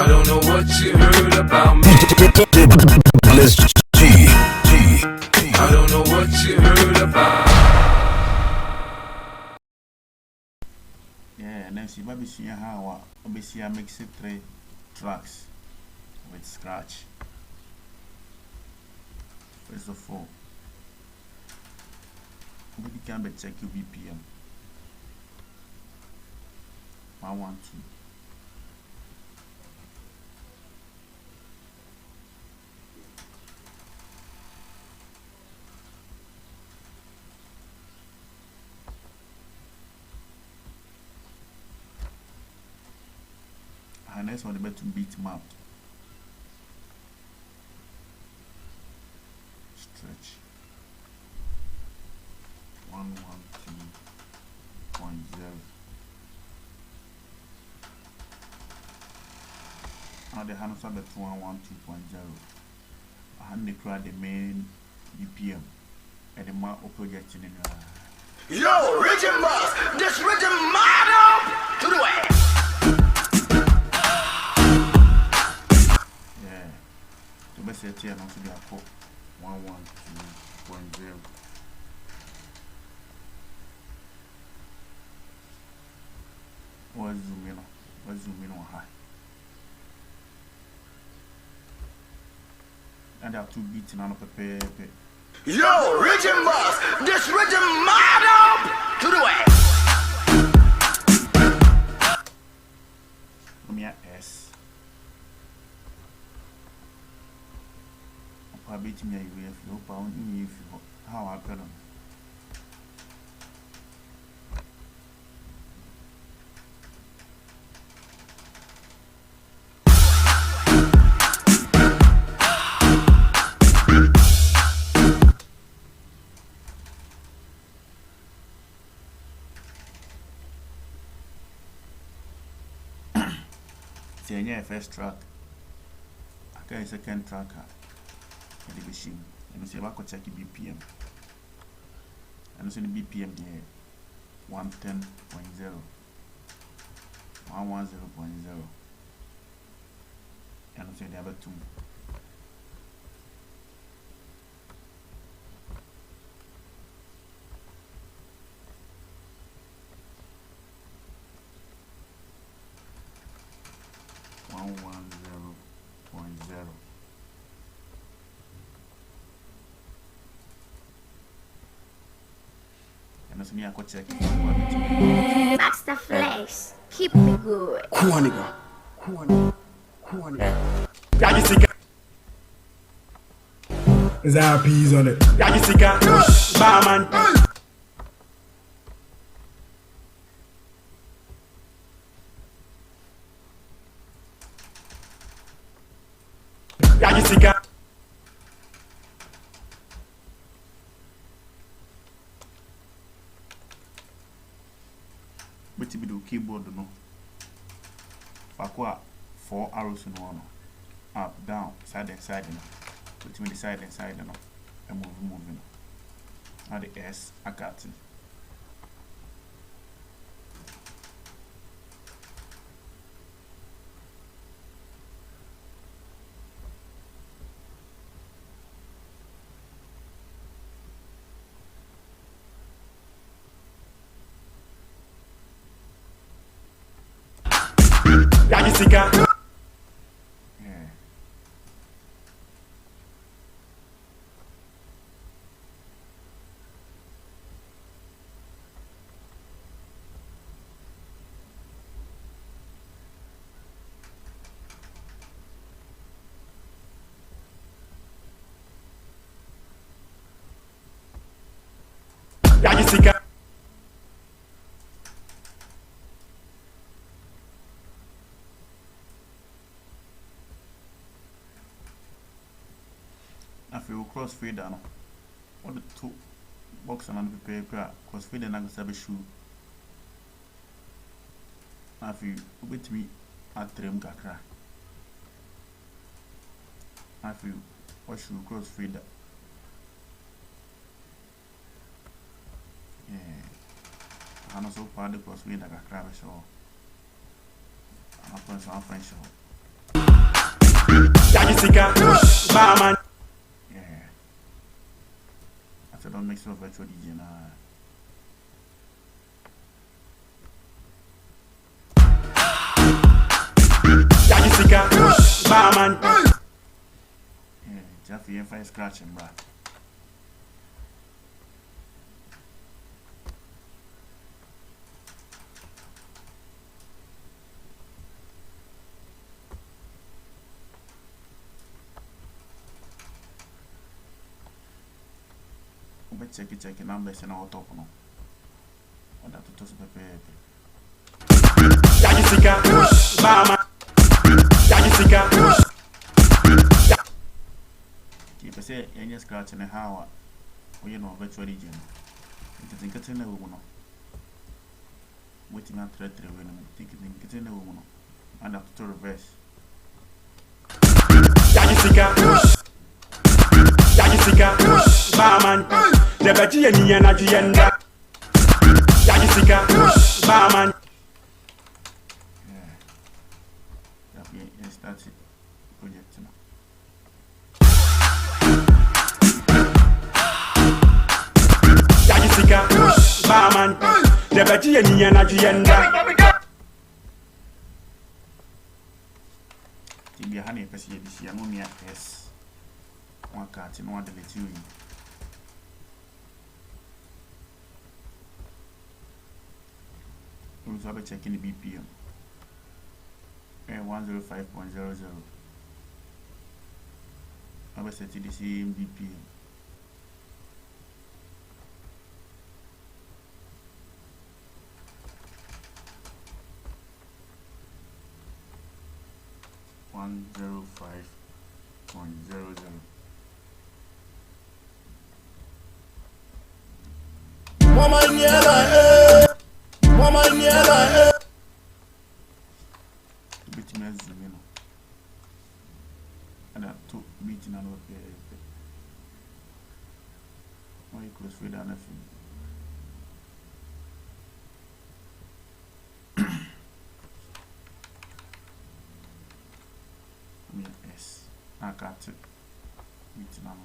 I don't know what you heard about me. I don't know what you heard about. Yeah, and then she might be seeing how obviously I mix it 3 tracks with scratch. First of all, we can be check your BPM. 112. And next one, the better beat map. Stretch 112.0. Now the hands are the 112.0. And they create the main BPM and the map of project in the Yo, Rhythm Boss, this Rhythm model to the way. Yeah, the best here and also be a 112.0. What's zoom in on high. And there are 2 beats in another paper. Yo, Rhythm Boss, this Rhythm model to the way. Let me S. I'll beat me a UFO pound in if how I put on. See, first track. I got second track. The machine. And you see, I could check the BPM. And you see the BPM here 110.0, 110.0. And you see the other 2. And that's me I could check. Master Flex, keep me good. Kuaniga. There's IPs on it. Yagisika, Barman. Yagisika. But you do keyboard no. Fakwa 4 arrows in one. Up, down, side and side. Put me the side and side and moving. Now the S I got it. Yagisika. Yeah. Yagisika. If you crossfade no, what the 2 box and prepare crossfade and I go shoe. If you with me at trim kakra. If you wash you crossfade. Yeah. And also part the crossfade kakra so. I'm going to French. Yagisika, Barman. Yeah. I said don't mix it up virtual DJ now. Yagisika, Barman. Yeah, Jeff, you ain't scratching, bro. Check numbers and all top no. Or that to toss pepe. Yagisika, Barman. Yagisika. Keep say any scratch and how you know virtual region. It is getting a woman. Waiting at 3 when I'm thinking getting a woman. And after to reverse. Yagisika. Yagisika, Barman. The Betty and Yana Gienda Yagisika, Barman. Yeah. Yeah, started project now. Yagisika, Barman. The Betty and Yana Gienda Tibia honey, Pessia, this year, no near S. One cat in one delete you. We will be checking the BPM. 105.00. I will set the same BPM. Bit me zoom in. And that two beating and okay. Why you close for that nothing? Yes, I got it. Beating and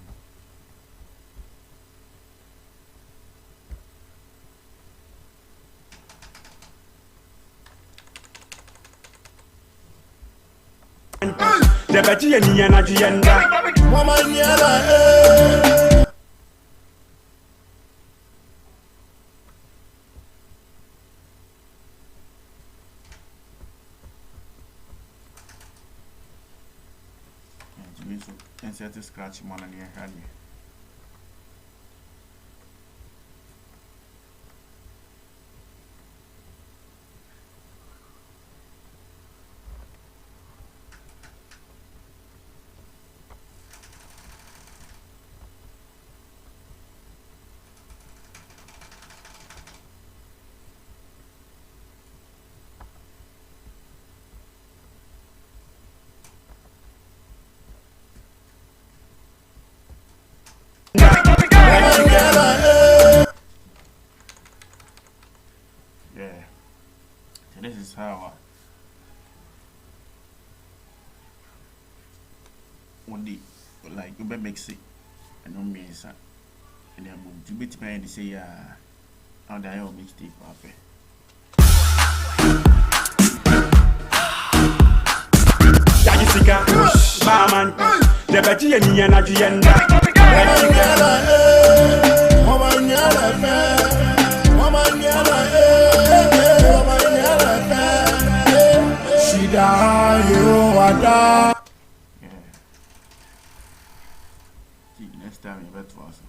The Betty and Yana Gienda insert the scratch man and your hand. Yeah, so this is how one day like you better mix it and don't miss it and then boom you beat me and say how the hell mixtape happen. Yagisika, Barman. The Betty and Yana Gienda Yeah. See, next time you better for us.